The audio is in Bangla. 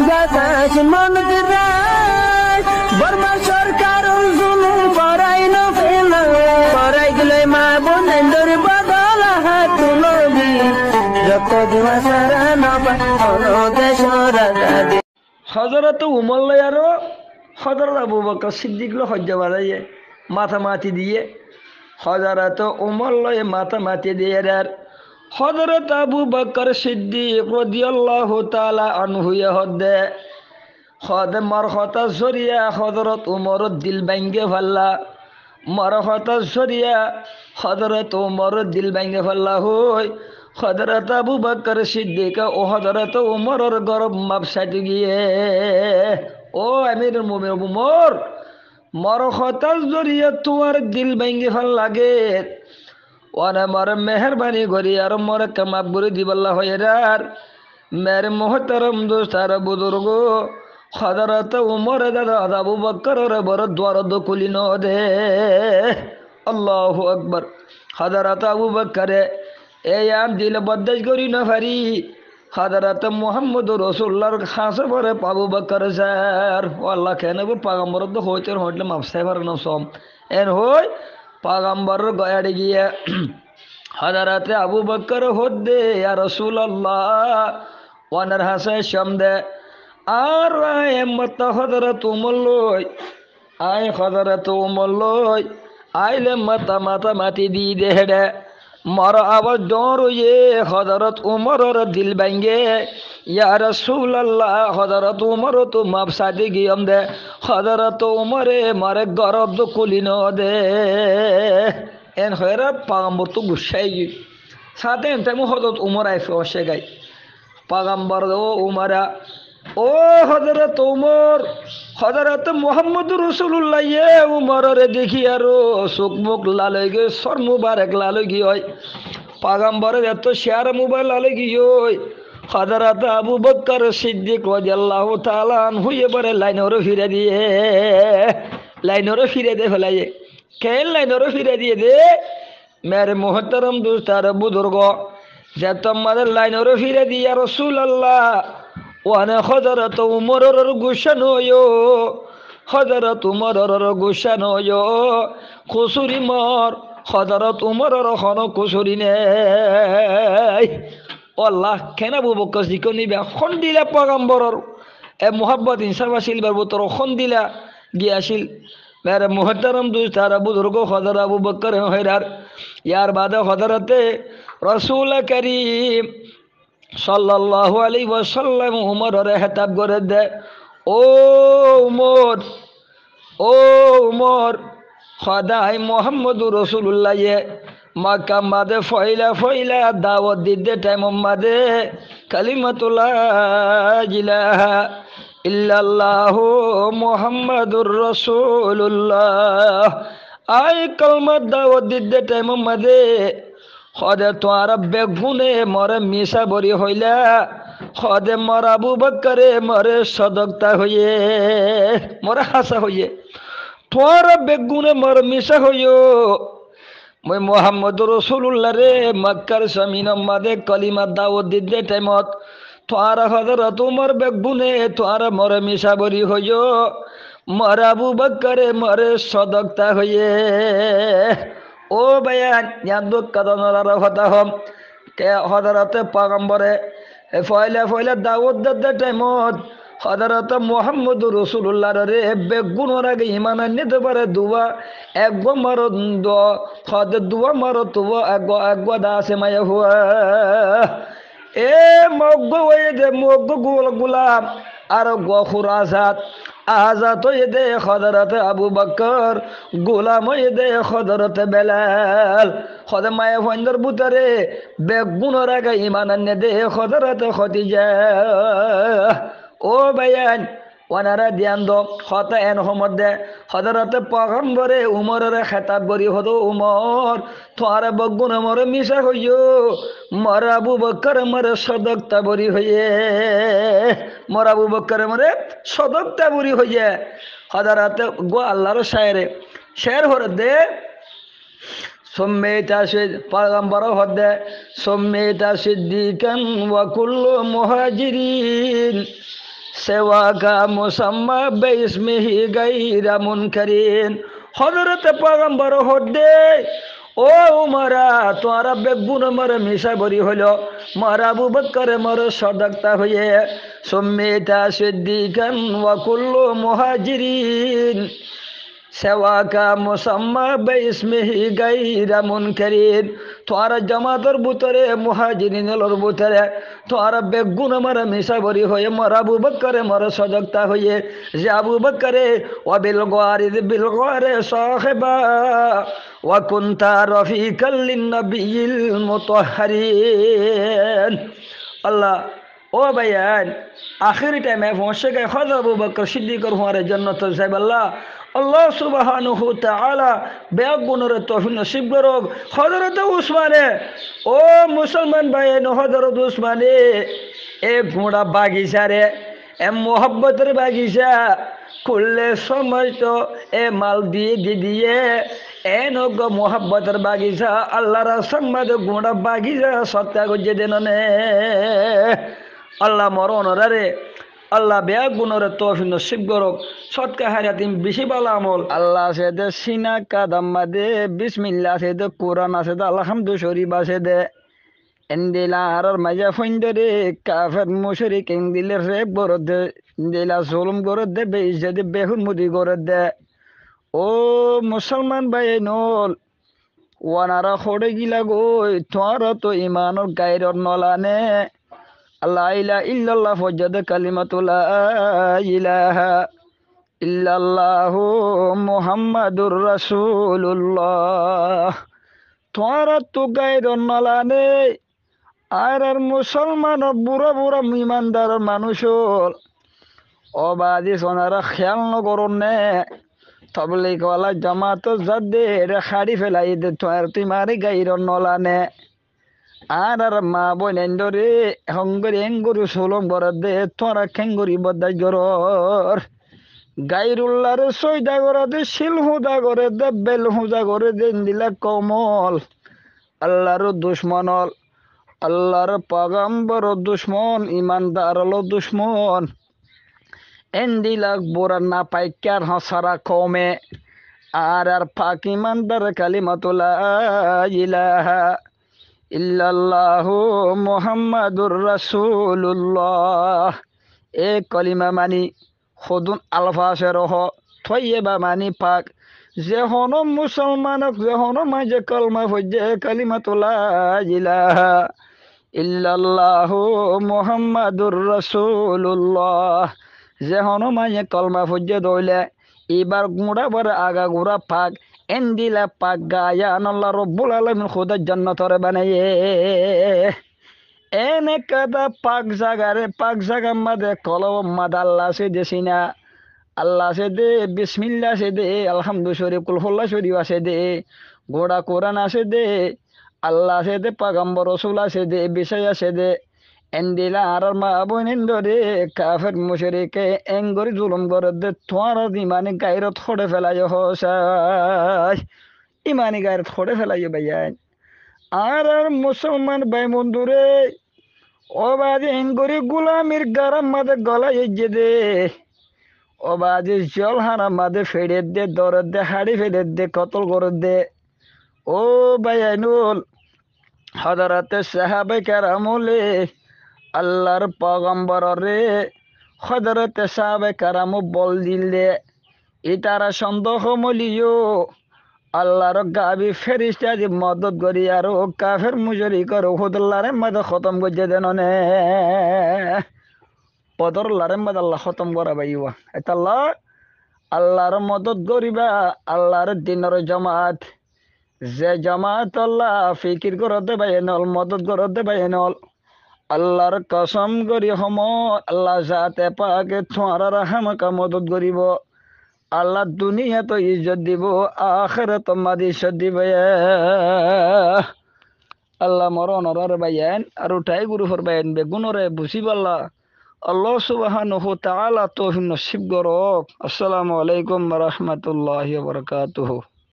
গাছ মন দিরাই বর্মা সরকার জুলুম করাই না ফেলা করাই দিলে মা বোনের বদল হাত নবী যত দিবা সারা না পালো দেশ রাজা হযরত উমর লয়ারো হযরত আবু বকর সিদ্দিক লো হজ্জা বাড়াইয়ে মাথা মাটি দিয়ে হযরত উমর লয়ে মাথা মাটি দিয়ে আর হযরত আবু বকর সিদ্দিক রাদিয়াল্লাহু তাআলা আনহু হদে খদে মারখতা জরিয়া হযরত উমর দিল ভাঙ্গে ফেললা মারখতা জরিয়া হযরত উমর দিল ভাঙ্গে ফেললা হই হযরত আবু বকর সিদ্দিক ও হযরত উমরের গরব মাপসাটি গিয়ে ও আমিরুল মুমিনিন উমর মারখতা জরিয়া তোমার দিল ভাঙ্গে ফেল লাগে ওনা মার মেহরবানি করি আর মোরে কামাব করে দিবাল্লা হয়ে আর মেরে মোহতারম দোস্ত আর বুজুর্গ হযরত উমর দাদা আবু বকর রে বড় দ্বার দকুলি ন দে আল্লাহু আকবার হযরত আবু বকর এই আম দিল বদ্দাজ করি না পারি হযরত মুহাম্মদ রাসূলুল্লাহর খাসে পরে আবু বকর স্যার আল্লাহ কেন পাগম্বর তো হইতে হইলে মাপসাই পারে না সম এন হই পাগম্বর গয়াড়ে গিয়ে হযরত আবু বকর হদ্দে ইয়া রাসূলুল্লাহ ওনার হাসে সামদে আর এমত হযরত উমর লই আয় হযরত উমর লই আইলে মাথা মাথা মাটি দি দেড়ে মর আবার ডর ইয়ে হযরত উমরের দিল ভাঙ্গে ইয়া রাসূলুল্লাহ হযরত উমর তো মাপসা দি গিয়ম দে হযরত উমরে মারে গরব দো কুলিন দে এন হয়রা পাগম্বর তো গুসাই গি সাথে এনতে হযরত উমর আইফে অসে গাই পাগম্বর ও উমরা ও হযরত উমর হযরত মুহাম্মদ রাসূলুল্লাহ এ উমরে দেখি আর চোখ মুখ লাল হয়ে গে সর মুবারক লাল গি হয় পাগম্বরের এত শেয়ার মোবাইল লাল গি হয় হযরত আবু বকর সিদ্দিক রাদিয়াল্লাহু তাআলা আনহু এবারে লাইনরে ফিরে দে ফেলায়ে কেন লাইনরে ফিরে দিয়ে দে মেরে মোহতারম দোস্ত আর বুজুর্গ যে তোমাদের লাইনরে ফিরে দিয়া রাসূলুল্লাহ ওয়ানে হযরত উমরের গুশান হইও হযরত উমরের গুশান হইও কুসুরি মর হযরত উমরের হন কুসুরি নেই আল্লাহ কেন আবু বকর সিদ্দিক নিবে খন দিলা পয়গম্বরর এ মোহাব্বত ইনসাফ আসিল বার বতর খন দিলা গিয়াছিল মেরে মুহতারম দোস্ত আর বুজুর্গ হযরত আবু বকর হয়রার ইয়ার বাদে হযরতে রাসূল করিম সাল্লাল্লাহু আলাইহি ওয়াসাল্লাম উমরের হেতাব করে দে ও উমর খোদাই মুহাম্মদুর রাসূলুল্লাহ মক্কা মাদে ফয়লা দাওয়াত দিতে টাইম মাদে কালিমাতুল্লাহ ইলাহা ইল্লাল্লাহু মুহাম্মাদুর রাসূলুল্লাহ আই কলমা দাওয়াত দিতে টাইম মাদে খদে তোর বেগুনে মরে মিশা বরি হইলা খদে মর আবু বকরে মরে সদকতা হইয়ে মরে হাসা হইয়ে তোর বেগুনে মর মিশা হইও মই মুহাম্মদ রাসূলুল্লাহ রে মক্কার জমিন মাদে কলিমা দাওয়াত দিতে টাইমত তোর হযরত উমর বেগুনে তোর মরে মিশা বরি হইও মর আবু বকরে মরে সদকতা হইয়ে ও বায়ান ইয়াদুক কাদনার কথা হম কে হযরতে পয়গম্বরে ফয়লা দাওয়াত দিতে টাইমত হযরত মুহাম্মদ রাসূলুল্লাহ রে বেগুনের আগে ঈমান আনতে পারে দুয়া একগো মারো দো খদ দুয়া মারো তো একগো দাসে মায়া হুয়া এ মগ্গো ওয়ে দে মগ্গো গোলাম আর গফুর আজাদ হয়ে দে হযরত আবু বকর গোলাম হয়ে দে হযরত বেলাল খদে মায়া ফন্দর বুতারে বেগুনের আগে ঈমান আনতে দে হযরত খাদিজা ও বায়ান ওনারা ধ্যান দো হতা এন মধ্যে হযরতে পয়গম্বরে উমরের খেতাব করি হতো উমর তোর বগুন মরে মিশা হইও মর আবু বকর মরে সদকতা বরি হইয়ে মর আবু বকর মরে সদকতা বরি হইয়ে হযরতে গো আল্লাহর শের হরে দে সম্মেতা পয়গম্বর হদে সম্মেতা সিদ্দিকান ওয়া কুল্লু মুহাজিরিন সেওয়াকা মুসাম্মা বিসমিহি গায়রা মুনকারিন। হযরত পয়গম্বর হদে ও উমরা তোরা বেগুন মর মিশা বরি হলো মর আবু বকর মর সদকতা হয়ে সুম্মিতা সিদ্দিকান ওয়া কুল্লু মুহাজিরিন সেওয়াকা মুসাম্মা বিসমিহি গায়রা মুনকারিন। তোরা জামাতর ভিতরে মুহাজিরিনের ভিতরে তোরা বেগুন মর মিশা বরি হয়ে মর আবু বকর মর সদকতা হয়ে যে আবু বকরে ওয়া বিল গারে সাহিবা ওয়া কুনতা রফিকাল লিন-নবিয়্যিল মুতাহহারিন। আল্লাহ ও ভাইয়ান আখিরি টাইমে পৌঁছে গেছে হযরত আবু বকর সিদ্দিকর হওয়ার জান্নাত সাহেব। আল্লাহ সুবহানাহু ওয়া তাআলা বেগুনের তৌফিক নসিব করুক। হযরত উসমানে ও মুসলমান ভাইয়ান হযরত উসমানে এ ঘোড়া বাগিচা রে এ মোহব্বতের বাগিচা খুললে সময় তো এ মাল দিয়ে এ নগ মোহব্বতের বাগিচা আল্লাহর সম্মাদ ঘোড়া বাগিচা সত্তা গজে দেন নে আল্লাহ মরণ রে আল্লাহ বেয়া গুণরে তৌফিক নসিব করুক। সৎকা হারিয়াতিম বেশি ভালো আমল আল্লাহ আছে দে সিনা কাদাম্মা দে বিসমিল্লাহ আছে দে কোরআন আছে দে আলহামদু শরীফ আছে দে এন্দিলা আর মাঝে ফইন্দরে কাফের মুশরিক এন্দিলে রে বরদে এন্দিলা জুলুম করদে বেইজ্জতি বেহুরমতি করদে। ও মুসলমান ভাই নল ওয়ানারা খড়ে গিলা গই তোরা তো ইমানর গায়রর নলানে লা ইলাহা ইল্লাল্লাহ ফজদ কালিমাতুলা ইলাহা ইল্লাল্লাহু মুহাম্মাদুর রাসূলুল্লাহ। তোরা তো গায়রর নলানে আর মুসলমান বুড়া বুড়া ইমানদার মানুষ অবাদি সোনারা খেয়াল নকরণ নে তবলিগওয়ালা জামাত যাদে খাড়ি ফেলাই দে তুই মারি গাইরন নলানে আর মা বোন এন্ডরে হঙ্গরি এঙ্গুরি সোলম করে দে তোরা খেঙ্গুরি বদাই গরর গাইরুল্লার সৈদা করে দে শিল হুদা করে দে বেল হুদা করে দেন দিলা কমল আল্লাহর দুশ্মনল আল্লাহর পয়গম্বর দুশ্মন ইমানদার দুশ্মন এন্দিলাক বোরা না পাইকার হাসারা কমে আর পাক ইমানদার কালিমাতুলা ইলাহা ইল্লাল্লাহু মুহাম্মাদুর রাসূলুল্লাহ। এ কলিমা মানি খুদুন আলফাসের হ থইয়েবা মানি পাক যে হন মুসলমানক যে হন মাঝে কলমা ফজে কালিমাতুলা ইলাহা ইল্লাল্লাহু মুহাম্মাদুর রাসূলুল্লাহ যে হন মাঝে কলমা ফজে দইলে এবার গুড়া বার আগা গুড়া পাক এন্দিলা পাক গায়া আল্লাহ রব্বুল আলামিন খুদা জান্নাতরে বানায়ে এনে কাদা পাক জাগা মাদে কলম মাদ আল্লাহ সে দেশিনা আল্লাহ সে দে বিসমিল্লাহ সে দে আলহামদু শরীফ কুল হুল্লাহ শরীফ আছে দে গোড়া কোরআন আছে দে আল্লাহ সে দে পয়গম্বর রাসূল আছে দে বিষয় আছে দে এন্দিলা আর মা বোন এন্ডরে কাফের মুশরিকে এঙ্গরি জুলুম করে দে তোর ইমানি গায়রত খড়ে ফেলাই হসাই ইমানি গায়রত খড়ে ফেলাই ভাইয়ান আর মুসলমান ভাই বন্ধুরে ও বাজে এঙ্গরি গুলামির গারাম মাদে গলায় যে দে ও বাজে জল হারা মাদে ফেড়ে দে দরে দে হাড়ি ফেড়ে দে কতল করে দে। ও ভাইয়ানুল হযরতে সাহাবে কেরামুলে আল্লাহর পয়গম্বর রে হযরতে সাহাবে কেরাম বল দিলে ইতারা সন্দেহ মলিও আল্লাহর গাবি ফেরেশতা দি মদত করি আর কাফের মুশরিকর হুদুল্লাহরে মদ খতম করে দেন নে পদর লারে মদ আল্লাহ খতম করা বাইবা এতাল্লাহ আল্লাহর মদত করিবা আল্লাহর দিনের জামাত যে জামাত আল্লাহ ফিকির করতে বাইনল মদত করতে বাইনল আল্লাহর কসম করি হম আল্লাহ যাতে পাকে তোমার হামকা মদত করিব আল্লাহ দুনিয়া তো ইজ্জত দিব আখিরাত মাদ ইজ্জত দিব আল্লাহ মরণর বাইন আর উঠাই গুরু ফরবাইন বেগুনরে বুঝিবাল্লাহ আল্লাহ সুবহানাহু ওয়া তাআলা তৌফিক নসিব করুক। আসসালামু আলাইকুম ওয়া রাহমাতুল্লাহি ওয়া বারাকাতুহু।